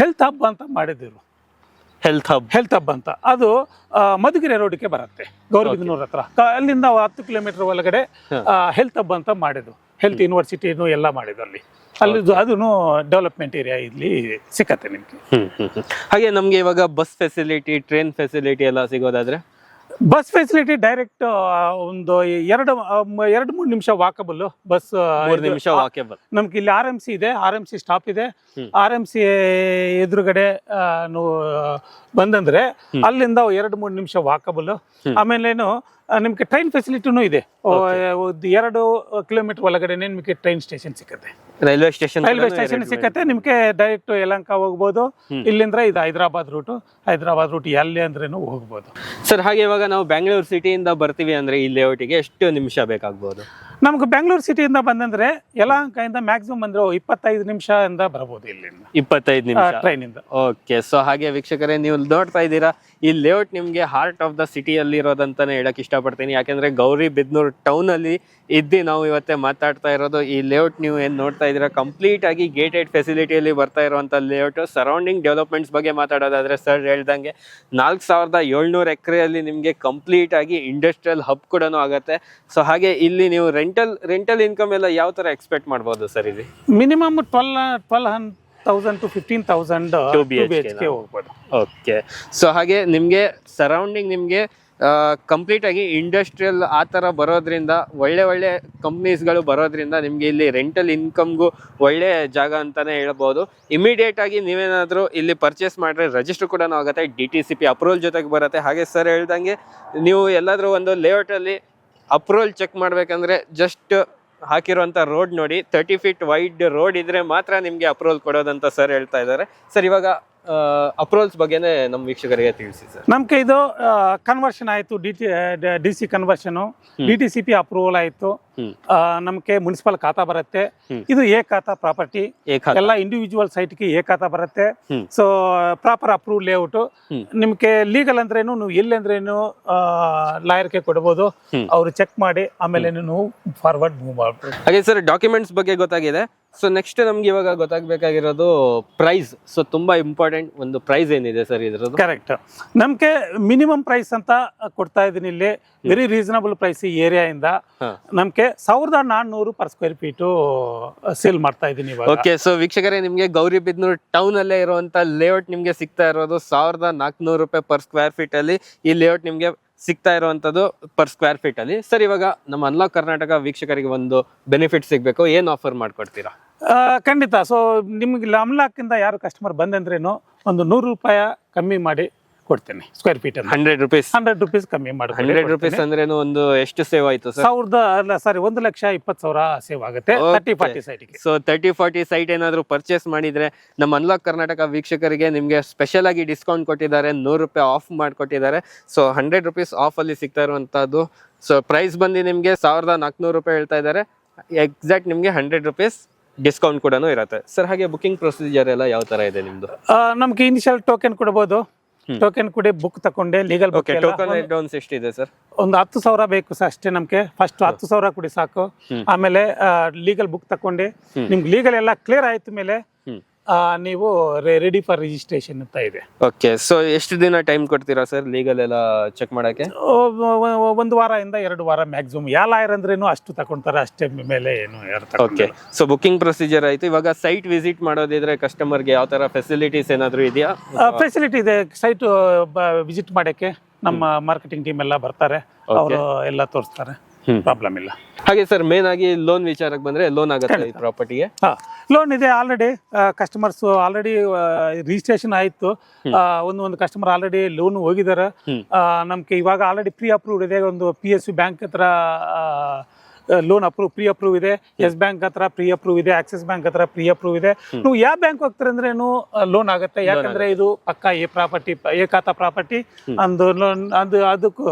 [SPEAKER 2] ಹೆಲ್ತ್ ಹಬ್ ಅಂತ ಮಾಡಿದ್ರು. ಹೆಲ್ತ್ ಹಬ್ ಅಂತ ಅದು ಮಧುಗಿರಿ ರೋಡ್ಗೆ ಬರುತ್ತೆ, ಗೌರಿಬಿದನೂರ್ ಹತ್ರ. ಅಲ್ಲಿಂದ 10 ಕಿಲೋಮೀಟರ್ ಒಳಗಡೆ ಹೆಲ್ತ್ ಹಬ್ ಅಂತ ಮಾಡಿದ್ರು. ಹೆಲ್ತ್ ಯೂನಿವರ್ಸಿಟಿನೂ ಎಲ್ಲ ಮಾಡಿದ್ರು ಅಲ್ಲಿ. ಅದನ್ನು ಡೆವಲಪ್ಮೆಂಟ್ ಏರಿಯಾ ಇಲ್ಲಿ ಸಿಕ್ಕತ್ತೆ ನಿಮ್ಗೆ.
[SPEAKER 1] ಹಾಗೆ ನಮ್ಗೆ ಇವಾಗ ಬಸ್ ಫೆಸಿಲಿಟಿ, ಟ್ರೈನ್ ಫೆಸಿಲಿಟಿ ಎಲ್ಲ ಸಿಗೋದಾದ್ರೆ?
[SPEAKER 2] ಬಸ್ ಫೆಸಿಲಿಟಿ ಡೈರೆಕ್ಟ್ ಒಂದು 2-3 ನಿಮಿಷ ವಾಕಬಲ್ ಬಸ್.
[SPEAKER 1] 3 ನಿಮಿಷ ವಾಕಬಲ್.
[SPEAKER 2] ನಮ್ಗೆ ಇಲ್ಲಿ RMC ಇದೆ, RMC ಸ್ಟಾಪ್ ಇದೆ. RMC ಎದುರುಗಡೆ ಬಂದಂದ್ರೆ ಅಲ್ಲಿಂದ 2-3 ನಿಮಿಷ ವಾಕಬಲ್. ಆಮೇಲೇನು ನಿಮ್ಗೆ ಟ್ರೈನ್ ಫೆಸಿಲಿಟಿನೂ ಇದೆ. 2 ಕಿಲೋಮೀಟರ್ ಒಳಗಡೆ ನಿಮ್ಗೆ ಟ್ರೈನ್ ಸ್ಟೇಷನ್ ಸಿಕ್ಕತ್ತೆ, ರೈಲ್ವೆ ಸ್ಟೇಷನ್ ಸಿಕ್ಕತ್ತೆ. ನಿಮ್ಗೆ ಡೈರೆಕ್ಟ್ ಯಲಹಂಕ ಹೋಗ್ಬೋದು. ಇಲ್ಲಿಂದ ಇದು ಹೈದರಾಬಾದ್ ರೂಟ್ ಎಲ್ಲಿ ಅಂದ್ರೇನು ಹೋಗ್ಬೋದು
[SPEAKER 1] ಸರ್. ಹಾಗೆ ಇವಾಗ ನಾವು ಬ್ಯಾಂಗ್ಳೂರ್ ಸಿಟಿಯಿಂದ ಬರ್ತೀವಿ ಅಂದ್ರೆ ಈ ಲೇಔಟಿಗೆ ಎಷ್ಟು ನಿಮಿಷ ಬೇಕಾಗ್ಬೋದು?
[SPEAKER 2] ನಮ್ಗೆ ಬ್ಯಾಂಗ್ಳೂರ್ ಸಿಟಿಯಿಂದ ಬಂದಂದ್ರೆ ಯಲಹಂಕದಿಂದ ಮ್ಯಾಕ್ಸಿಮಮ್ ಅಂದ್ರೆ 25 ನಿಮಿಷದಿಂದ ಬರ್ಬೋದು ಇಲ್ಲಿಂದ. 25 ನಿಮಿಷ ಟ್ರೈನಿಂದ. ಓಕೆ.
[SPEAKER 1] ಸೊ ಹಾಗೆ ವೀಕ್ಷಕರೇ, ನೀವು ನೋಡ್ತಾ ಇದ್ದೀರಾ ಈ ಲೇಔಟ್ ನಿಮ್ಗೆ ಹಾರ್ಟ್ ಆಫ್ ದ ಸಿಟಿಯಲ್ಲಿ ಇರೋದಂತಾನೆ ಹೇಳಕ್ ಇಷ್ಟಪಡ್ತೀನಿ. ಯಾಕೆಂದ್ರೆ ಗೌರಿಬಿದನೂರು ಟೌನ್ ಅಲ್ಲಿ ಇದ್ದು ನಾವು ಇವತ್ತೇ ಮಾತಾಡ್ತಾ ಇರೋದು. ಈ ಲೇಔಟ್ ನೀವು ಏನ್ ನೋಡ್ತಾ ಇದ್ದೀರಾ ಕಂಪ್ಲೀಟ್ ಆಗಿ ಗೇಟೆಡ್ ಫೆಸಿಲಿಟಿಯಲ್ಲಿ ಬರ್ತಾ ಇರುವಂತ ಲೇಔಟ್. ಸರೌಂಡಿಂಗ್ ಡೆವಲಪ್ಮೆಂಟ್ಸ್ ಬಗ್ಗೆ ಮಾತಾಡೋದಾದ್ರೆ ಸರ್ ಹೇಳ್ದಂಗೆ 4700 ಎಕರೆಯಲ್ಲಿ ನಿಮ್ಗೆ ಕಂಪ್ಲೀಟ್ ಆಗಿ ಇಂಡಸ್ಟ್ರಿಯಲ್ ಹಬ್ ಕೂಡ ಆಗತ್ತೆ. ಸೊ ಹಾಗೆ ಇಲ್ಲಿ ನೀವು ರೆಂಟಲ್ ಇನ್ಕಮ್ ಎಲ್ಲ ಯಾವ ತರ ಎಕ್ಸ್ಪೆಕ್ಟ್ ಮಾಡ್ಬೋದು ಸರ್? ಇಲ್ಲಿ
[SPEAKER 2] ಮಿನಿಮಮ್ 12,000 to 15,000 BHK ಹೋಗ್ಬೋದು.
[SPEAKER 1] ಓಕೆ. ಸೊ ಹಾಗೆ ನಿಮ್ಗೆ ಸರೌಂಡಿಂಗ್ ನಿಮ್ಗೆ ಕಂಪ್ಲೀಟ್ ಆಗಿ ಇಂಡಸ್ಟ್ರಿಯಲ್ ಆ ಥರ ಬರೋದ್ರಿಂದ, ಒಳ್ಳೆ ಕಂಪ್ನೀಸ್ಗಳು ಬರೋದ್ರಿಂದ ನಿಮಗೆ ಇಲ್ಲಿ ರೆಂಟಲ್ ಇನ್ಕಮ್ಗೂ ಒಳ್ಳೆ ಜಾಗ ಅಂತಾನೆ ಹೇಳ್ಬೋದು. ಇಮಿಡಿಯೇಟ್ ಆಗಿ ನೀವೇನಾದರೂ ಇಲ್ಲಿ ಪರ್ಚೇಸ್ ಮಾಡಿದ್ರೆ ರಿಜಿಸ್ಟರ್ ಕೂಡ ಆಗುತ್ತೆ, DTCP ಅಪ್ರೂವಲ್ ಜೊತೆಗೆ ಬರುತ್ತೆ. ಹಾಗೆ ಸರ್ ಹೇಳ್ದಂಗೆ ನೀವು ಎಲ್ಲಾದರೂ ಒಂದು ಲೇಔಟಲ್ಲಿ ಅಪ್ರೂವಲ್ ಚೆಕ್ ಮಾಡ್ಬೇಕಂದ್ರೆ ಜಸ್ಟ್ ಹಾಕಿರುವಂಥ ರೋಡ್ ನೋಡಿ, 30 feet ವೈಡ್ ರೋಡ್ ಇದ್ರೆ ಮಾತ್ರ ನಿಮಗೆ ಅಪ್ರೂವಲ್ ಕೊಡೋದಂತ ಸರ್ ಹೇಳ್ತಾ ಇದ್ದಾರೆ. ಸರ್ ಇವಾಗ ಅಪ್ರೂವಲ್ಸ್ ಬಗ್ಗೆನೇ ನಮ್ಮ ವೀಕ್ಷಕರಿಗೆ ತಿಳಿಸಿ ಸರ್.
[SPEAKER 2] ನಮ್ಗೆ ಇದು ಕನ್ವರ್ಷನ್ ಆಯ್ತು, DC ಕನ್ವರ್ಷನ್, DTCP ಅಪ್ರೂವಲ್ ಆಯ್ತು. ನಮ್ಗೆ ಮುನ್ಸಿಪಲ್ ಖಾತಾ ಬರುತ್ತೆ. ಇದು ಖಾತಾ ಪ್ರಾಪರ್ಟಿ, ಎಲ್ಲ ಇಂಡಿವಿಜುವಲ್ ಸೈಟ್ಗೆ ಖಾತಾ ಬರುತ್ತೆ. So proper approve layout. ನಿಮ್ಗೆ ಲೀಗಲ್ ಅಂದ್ರೇನು, ನೀವು ಎಲ್ಲಿ ಅಂದ್ರೇನು ಲಾಯರ್ಗೆ ಕೊಡ್ಬೋದು, ಅವ್ರು ಚೆಕ್ ಮಾಡಿ ಆಮೇಲೆ ನೀವು ಫಾರ್ವರ್ಡ್ ಮೂವ್ ಮಾಡ್ಬೋದು.
[SPEAKER 1] ಹಾಗೆ ಸರ್ ಡಾಕ್ಯುಮೆಂಟ್ಸ್ ಬಗ್ಗೆ ಗೊತ್ತಾಗಿದೆ. ಸೊ ನೆಕ್ಸ್ಟ್ ನಮ್ಗೆ ಇವಾಗ ಗೊತ್ತಾಗಬೇಕಾಗಿರೋದು ಪ್ರೈಸ್. ಸೊ ತುಂಬಾ ಇಂಪಾರ್ಟೆಂಟ್, ಒಂದು ಪ್ರೈಸ್ ಏನಿದೆ ಸರ್ ಇದ್ರದ್ದು?
[SPEAKER 2] ಕರೆಕ್ಟ್. ನಮ್ಗೆ ಮಿನಿಮಮ್ ಪ್ರೈಸ್ ಅಂತ ಕೊಡ್ತಾ ಇದೀನಿ ಇಲ್ಲಿ, ವೆರಿ ರೀಸನಬಲ್ ಪ್ರೈಸ್. ಈ ಏರಿಯಾಯಿಂದ ನಮ್ಗೆ 1400 per square feet ಸೇಲ್ ಮಾಡ್ತಾ ಇದೀನಿ ಇವಾಗ.
[SPEAKER 1] ಓಕೆ. ಸೊ ವೀಕ್ಷಕರೇ, ನಿಮ್ಗೆ ಗೌರಿಬಿದನೂರು ಟೌನ್ ಅಲ್ಲೇ ಇರುವಂತ ಲೇಔಟ್ ನಿಮ್ಗೆ ಸಿಗ್ತಾ ಇರೋದು 1400 ರೂಪಾಯಿ per square feet ಅಲ್ಲಿ ಈ ಲೇಔಟ್ ನಿಮ್ಗೆ ಸಿಗ್ತಾ ಇರುವಂತದ್ದು ಪರ್ ಸ್ಕ್ವೇರ್ ಫೀಟ್ ಅಲ್ಲಿ. ಸರ್ ಇವಾಗ ನಮ್ಮ ಅನ್ಲಾಕ್ ಕರ್ನಾಟಕ ವೀಕ್ಷಕರಿಗೆ ಒಂದು ಬೆನಿಫಿಟ್ ಸಿಗ್ಬೇಕು, ಏನ್ ಆಫರ್ ಮಾಡ್ಕೊಡ್ತೀರಾ?
[SPEAKER 2] ಖಂಡಿತ. ಸೊ ನಿಮ್ಗೆ ಅನ್ಲಾಕ್ ಇಂದ ಯಾರು ಕಸ್ಟಮರ್ ಬಂದಂದ್ರೇನು ಒಂದು 100 ರೂಪಾಯಿ ಕಮ್ಮಿ ಮಾಡಿ ಕೊಡ್ತೇನೆ ಸ್ಕ್ವೇರ್ ಫೀಟ್.
[SPEAKER 1] 100 rupees
[SPEAKER 2] ಕಮ್ಮಿ ಮಾಡಿ.
[SPEAKER 1] 100 rupees ಅಂದ್ರೇನು ಒಂದು ಎಷ್ಟು ಸೇವ್ ಆಯ್ತು ಸರ್?
[SPEAKER 2] 1,20,000 ಸೇವ್ ಆಗುತ್ತೆ 30-40 ಸೈಟ್ಗೆ.
[SPEAKER 1] ಸೊ 30-40 ಸೈಟ್ ಏನಾದ್ರು ಪರ್ಚೇಸ್ ಮಾಡಿದ್ರೆ ನಮ್ಮ ಅನ್ಲಾಕ್ ಕರ್ನಾಟಕ ವೀಕ್ಷಕರಿಗೆ ನಿಮ್ಗೆ ಸ್ಪೆಷಲ್ ಆಗಿ ಡಿಸ್ಕೌಂಟ್ ಕೊಟ್ಟಿದ್ದಾರೆ, 100 ರೂಪಾಯಿ ಆಫ್ ಮಾಡಿಕೊಟ್ಟಿದ್ದಾರೆ. ಸೊ 100 rupees ಆಫ್ ಅಲ್ಲಿ ಸಿಗ್ತಾ ಇರುವಂತದ್ದು. ಸೊ ಪ್ರೈಸ್ ಬಂದು ನಿಮ್ಗೆ 1400 ರೂಪಾಯಿ ಹೇಳ್ತಾ ಇದ್ದಾರೆ. ಎಕ್ಸಾಕ್ಟ್ ನಿಮ್ಗೆ 100 rupees ಡಿಸ್ಕೌಂಟ್ ಕೂಡ ಇರುತ್ತೆ. ಸರ್ ಹಾಗೆ ಬುಕಿಂಗ್ ಪ್ರೊಸೀಜರ್ ಎಲ್ಲ ಯಾವ ತರ ಇದೆ ನಿಮ್ದು?
[SPEAKER 2] ನಮ್ಗೆ ಇನಿಷಿಯಲ್ ಟೋಕೆನ್ ಕೊಡಬಹುದು. ಟೋಕೆನ್ ಕೂಡ ಬುಕ್ ತಕೊಂಡೆ ಲೀಗಲ್ ಬುಕ್.
[SPEAKER 1] ಟೋಕನ್ ಅಡ್ವಾನ್ಸ್ ಎಷ್ಟಿದೆ ಸರ್?
[SPEAKER 2] ಒಂದು 10,000 ಬೇಕು ಸರ್ ಅಷ್ಟೇ. ನಮ್ಗೆ ಫಸ್ಟ್ 10,000 ಕೊಡಿ ಸಾಕು. ಆಮೇಲೆ ಲೀಗಲ್ ಬುಕ್ ತಕೊಂಡೆ, ನಿಮ್ಗೆ ಲೀಗಲ್ ಎಲ್ಲ ಕ್ಲಿಯರ್ ಆಯ್ತು ಮೇಲೆ ನೀವು ರೆಡಿ ಫಾರ್ ರಿಜಿಸ್ಟ್ರೇಷನ್ ಅಂತ ಇದೆ.
[SPEAKER 1] ಓಕೆ. ಸೊ ಎಷ್ಟು ದಿನ ಟೈಮ್ ಕೊಡ್ತೀರಾ ಸರ್ ಲೀಗಲ್ ಎಲ್ಲ ಚೆಕ್ ಮಾಡಕ್ಕೆ?
[SPEAKER 2] 1 ವಾರದಿಂದ 2 ವಾರ ಮ್ಯಾಕ್ಸಿಮಮ್. ಯಾವ ಲಾಯರ್ ಅಂದ್ರೇನು ಅಷ್ಟು ತಕೊಂತಾರೆ, ಅಷ್ಟೇ ಮೇಲೆ ಏನು ಯಾರು.
[SPEAKER 1] ಓಕೆ. ಸೊ ಬುಕಿಂಗ್ ಪ್ರೊಸೀಜರ್ ಆಯ್ತು. ಇವಾಗ ಸೈಟ್ ವಿಸಿಟ್ ಮಾಡೋದಿದ್ರೆ ಕಸ್ಟಮರ್ಗೆ ಯಾವ ತರ ಫೆಸಿಲಿಟೀಸ್ ಏನಾದ್ರು ಇದೆಯಾ?
[SPEAKER 2] ಫೆಸಿಲಿಟಿ ಇದೆ. ಸೈಟ್ ವಿಸಿಟ್ ಮಾಡಕ್ಕೆ ನಮ್ಮ ಮಾರ್ಕೆಟಿಂಗ್ ಟೀಮ್ ಎಲ್ಲ ಬರ್ತಾರೆ, ಅವರು ಎಲ್ಲ ತೋರಿಸ್ತಾರೆ, ಪ್ರಾಬ್ಲಮ್ ಇಲ್ಲ.
[SPEAKER 1] ಹಾಗೆ ಸರ್ ಮೇನ್ ಆಗಿ ಲೋನ್ ವಿಚಾರಕ್ಕೆ ಬಂದ್ರೆ ಲೋನ್ ಆಗುತ್ತೆ ಈ ಪ್ರಾಪರ್ಟಿಗೆ?
[SPEAKER 2] ಲೋನ್ ಇದೆ. ಆಲ್ರೆಡಿ ಕಸ್ಟಮರ್ಸ್ ಆಲ್ರೆಡಿ ರಿಜಿಸ್ಟ್ರೇಷನ್ ಆಯ್ತು. ಒಂದು ಕಸ್ಟಮರ್ ಆಲ್ರೆಡಿ ಲೋನ್ ಹೋಗಿದ್ದಾರೆ. ನಮ್ಗೆ ಇವಾಗ ಆಲ್ರೆಡಿ ಪ್ರೀ ಅಪ್ರೂವ್ಡ್ ಇದೆ. ಒಂದು PSU ಬ್ಯಾಂಕ್ ಹತ್ರ ಲೋನ್ ಪ್ರೀ ಅಪ್ರೂವ್ ಇದೆ, ಎಸ್ ಬ್ಯಾಂಕ್ ಹತ್ರ ಪ್ರೀ ಅಪ್ರೂವ್ ಇದೆ, ಆಕ್ಸಿಸ್ ಬ್ಯಾಂಕ್ ಹತ್ರ ಪ್ರೀ ಅಪ್ರೂವ್ ಇದೆ. ನೀವು ಯಾವ ಬ್ಯಾಂಕ್ ಹೋಗ್ತಾರೆ ಅಂದ್ರೇನು ಲೋನ್ ಆಗುತ್ತೆ. ಯಾಕಂದ್ರೆ ಇದು ಪಕ್ಕ ಖಾತಾ ಪ್ರಾಪರ್ಟಿ ಅಂದು ಲೋನ್ ಅದಕ್ಕೂ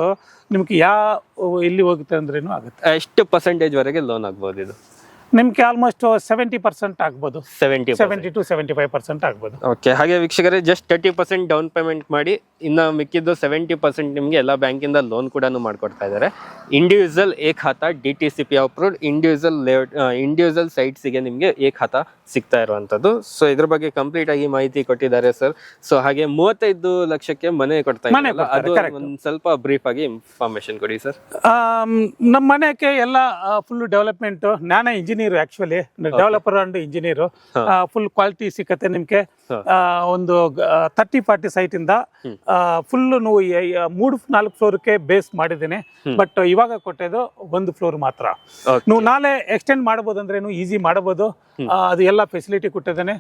[SPEAKER 2] ನಿಮ್ಗೆ ಯಾವ ಎಲ್ಲಿ ಹೋಗುತ್ತೆ ಅಂದ್ರೇನು ಆಗುತ್ತೆ.
[SPEAKER 1] ಎಷ್ಟು ಪರ್ಸೆಂಟೇಜ್ ವರೆಗೆ ಲೋನ್ ಆಗ್ಬೋದು ಇದು?
[SPEAKER 2] ನಿಮ್ಗೆ ಆಲ್ಮೋಸ್ಟ್ 70% ಆಗ್ಬೋದು,
[SPEAKER 1] 70
[SPEAKER 2] to 75% ಆಗ್ಬೋದು.
[SPEAKER 1] ಓಕೆ. ಹಾಗೆ ವೀಕ್ಷಕರೇ, ಜಸ್ಟ್ 30% ಡೌನ್ ಪೇಮೆಂಟ್ ಮಾಡಿ ಇನ್ನು ಮಿಕ್ಕಿದ್ದು 70% ನಿಮಗೆ ಎಲ್ಲ ಬ್ಯಾಂಕಿಂದ ಲೋನ್ ಕೂಡ ಮಾಡ್ಕೊಡ್ತಾ ಇದ್ದಾರೆ. ಇಂಡಿವಿಜುವಲ್ ಏಕ್ ಖಾತಾ DTCP approved individual layout individual ಸೈಟ್ಸಿಗೆ ನಿಮಗೆ ಏಕ್ ಖಾತಾ ಸಿಗ್ತಾ ಇರುವಂತದ್ದು. ಸೊ ಇದ್ರ ಬಗ್ಗೆ ಕಂಪ್ಲೀಟ್ ಆಗಿ ಮಾಹಿತಿ ಕೊಟ್ಟಿದ್ದಾರೆ ಸರ್. ಸೊ ಹಾಗೆ 35 ಲಕ್ಷಕ್ಕೆ ಮನೆ ಕೊಡ್ತಾ ಇದ್ದಾರೆ, ಅದು ಒಂದು ಸ್ವಲ್ಪ ಬ್ರೀಫ್ ಆಗಿ ಇನ್ಫಾರ್ಮೇಶನ್ ಕೊಡಿ ಸರ್.
[SPEAKER 2] ನಮ್ಮ ಮನೆಗೆ ಎಲ್ಲ ಫುಲ್ ಡೆವಲಪ್ಮೆಂಟ್, ನಾನೇ engineer, actually developer and engineer. Full quality ಸಿಕ್ಕತ್ತೆ ನಿಮ್ಗೆ. ಒಂದು 30-40 ಸೈಟ್ ಇಂದ ಫುಲ್ 3-4 ಫ್ಲೋರ್ಗೆ ಬೇಸ್ ಮಾಡಿದ್ದೀನಿ. ಬಟ್ ಇವಾಗ ಕೊಟ್ಟಿದ್ದು 1 ಫ್ಲೋರ್ ಮಾತ್ರ. ನೀವು ನಾಳೆ ಎಕ್ಸ್ಟೆಂಡ್ ಮಾಡಬಹುದು ಅಂದ್ರೆ ಈಸಿ ಮಾಡಬಹುದು. ಅದು ಎಲ್ಲ ಫೆಸಿಲಿಟಿ ಕೊಟ್ಟಿದ್ದೇನೆ.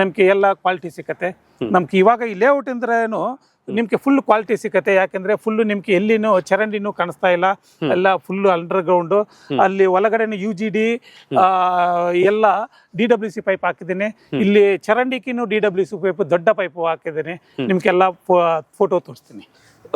[SPEAKER 2] ನಮ್ಗೆ ಎಲ್ಲ ಕ್ವಾಲಿಟಿ ಸಿಕ್ಕತ್ತೆ. ನಮ್ಗೆ ಇವಾಗ ಈ ಲೇಔಟ್ ಅಂದ್ರೇನು ನಿಮ್ಗೆ ಫುಲ್ ಕ್ವಾಲಿಟಿ ಸಿಕ್ಕತ್ತೆ. ಯಾಕಂದ್ರೆ ಫುಲ್ ನಿಮ್ಗೆ ಎಲ್ಲಿನೂ ಚರಂಡಿನೂ ಕಾಣಿಸ್ತಾ ಇಲ್ಲ, ಎಲ್ಲ ಫುಲ್ ಅಂಡರ್ ಗ್ರೌಂಡ್. ಅಲ್ಲಿ ಒಳಗಡೆ UGD ಎಲ್ಲ DWC ಪೈಪ್ ಹಾಕಿದ್ದೀನಿ. ಇಲ್ಲಿ ಚರಂಡಿಕಿನೂ DWC ಪೈಪ್, ದೊಡ್ಡ ಪೈಪ್ ಹಾಕಿದ್ದೀನಿ. ನಿಮ್ಗೆಲ್ಲ ಫೋಟೋ ತೋರಿಸ್ತೀನಿ.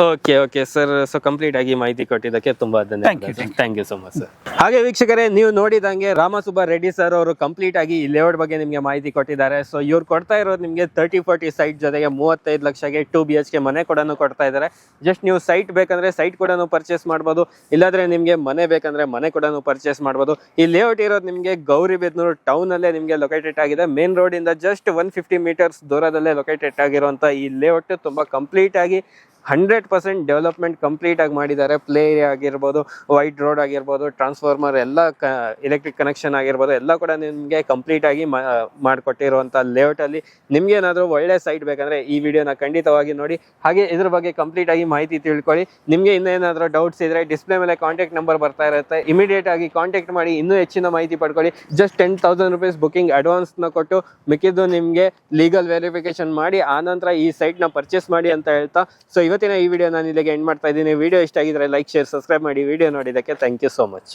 [SPEAKER 1] Okay sir. ಸೊ ಕಂಪ್ಲೀಟ್ ಆಗಿ ಮಾಹಿತಿ ಕೊಟ್ಟಿದ್ದಕ್ಕೆ ತುಂಬಾ ಧನ್ಯವಾದ. Thank you so much sir. ಹಾಗೆ ವೀಕ್ಷಕರೇ, ನೀವು ನೋಡಿದಂಗೆ ರಾಮಸುಬ್ಬ ರೆಡ್ಡಿ ಸರ್ ಅವರು ಕಂಪ್ಲೀಟ್ ಆಗಿ ಈ ಲೇಔಟ್ ಬಗ್ಗೆ ನಿಮಗೆ ಮಾಹಿತಿ ಕೊಟ್ಟಿದ್ದಾರೆ. ಸೊ ಇವ್ರು ಕೊಡ್ತಾ ಇರೋದು ನಿಮಗೆ 30-40 ಸೈಟ್ ಜೊತೆಗೆ 35 ಲಕ್ಷಕ್ಕೆ 2 BHK ಮನೆ ಕೂಡ ಕೊಡ್ತಾ ಇದ್ದಾರೆ. ಜಸ್ಟ್ ನೀವು ಸೈಟ್ ಬೇಕಂದ್ರೆ ಸೈಟ್ ಕೂಡ ಪರ್ಚೇಸ್ ಮಾಡ್ಬೋದು, ಇಲ್ಲಾಂದ್ರೆ ನಿಮಗೆ ಮನೆ ಬೇಕಂದ್ರೆ ಮನೆ ಕೂಡ ಪರ್ಚೇಸ್ ಮಾಡ್ಬೋದು. ಈ ಲೇಔಟ್ ಇರೋದು ನಿಮಗೆ ಗೌರಿಬಿದನೂರು ಟೌನ್ ಅಲ್ಲೇ ನಿಮಗೆ ಲೊಕೇಟೆಡ್ ಆಗಿದೆ. ಮೇನ್ ರೋಡ್ ಇಂದ ಜಸ್ಟ್ 150 ಮೀಟರ್ಸ್ ದೂರದಲ್ಲೇ ಲೊಕೇಟೆಡ್ ಆಗಿರುವಂತ ಈ ಲೇಔಟ್ ತುಂಬಾ ಕಂಪ್ಲೀಟ್ ಆಗಿ 100% ಡೆವಲಪ್ಮೆಂಟ್ ಕಂಪ್ಲೀಟ್ ಆಗಿ ಮಾಡಿದ್ದಾರೆ. ಪ್ಲೇ ಏರಿಯಾ ಆಗಿರ್ಬೋದು, ವೈಟ್ ರೋಡ್ ಆಗಿರ್ಬೋದು, ಟ್ರಾನ್ಸ್ಫಾರ್ಮರ್ ಎಲ್ಲ ಎಲೆಕ್ಟ್ರಿಕ್ ಕನೆಕ್ಷನ್ ಆಗಿರ್ಬೋದು, ಎಲ್ಲ ಕೂಡ ನಿಮಗೆ ಕಂಪ್ಲೀಟ್ ಆಗಿ ಮಾಡಿಕೊಟ್ಟಿರುವಂಥ ಲೇಔಟಲ್ಲಿ ನಿಮ್ಗೆ ಏನಾದರೂ ಒಳ್ಳೆ ಸೈಟ್ ಬೇಕಂದ್ರೆ ಈ ವಿಡಿಯೋನ ಖಂಡಿತವಾಗಿ ನೋಡಿ. ಹಾಗೆ ಇದ್ರ ಬಗ್ಗೆ ಕಂಪ್ಲೀಟ್ ಆಗಿ ಮಾಹಿತಿ ತಿಳ್ಕೊಳ್ಳಿ. ನಿಮಗೆ ಇನ್ನೇನಾದರೂ ಡೌಟ್ಸ್ ಇದ್ರೆ ಡಿಸ್ಪ್ಲೇ ಮೇಲೆ ಕಾಂಟ್ಯಾಕ್ಟ್ ನಂಬರ್ ಬರ್ತಾ ಇರುತ್ತೆ, ಇಮಿಡಿಯೇಟ್ ಆಗಿ ಕಾಂಟ್ಯಾಕ್ಟ್ ಮಾಡಿ ಇನ್ನೂ ಹೆಚ್ಚಿನ ಮಾಹಿತಿ ಪಡ್ಕೊಳ್ಳಿ. ಜಸ್ಟ್ 10,000 ರೂಪೀಸ್ ಬುಕಿಂಗ್ ಅಡ್ವಾನ್ಸ್ನ ಕೊಟ್ಟು ಮಿಕ್ಕಿದ್ದು ನಿಮಗೆ ಲೀಗಲ್ ವೆರಿಫಿಕೇಶನ್ ಮಾಡಿ ಆನಂತರ ಈ ಸೈಟ್ನ ಪರ್ಚೇಸ್ ಮಾಡಿ ಅಂತ ಹೇಳ್ತಾ, ಸೊ ಇವತ್ತಿನ ಈ ವಿಡಿಯೋ ನಾನು ಇಲ್ಲಿಗೆ ಎಂಡ್ ಮಾಡ್ತಾ ಇದ್ದೀನಿ. ವಿಡಿಯೋ ಇಷ್ಟ ಆಗಿದ್ರೆ ಲೈಕ್, ಶೇರ್, ಸಬ್ಸ್ಕ್ರೈಬ್ ಮಾಡಿ. ವಿಡಿಯೋ ನೋಡಿದ್ದಕ್ಕೆ ಥ್ಯಾಂಕ್ ಯು ಸೋ ಮಚ್.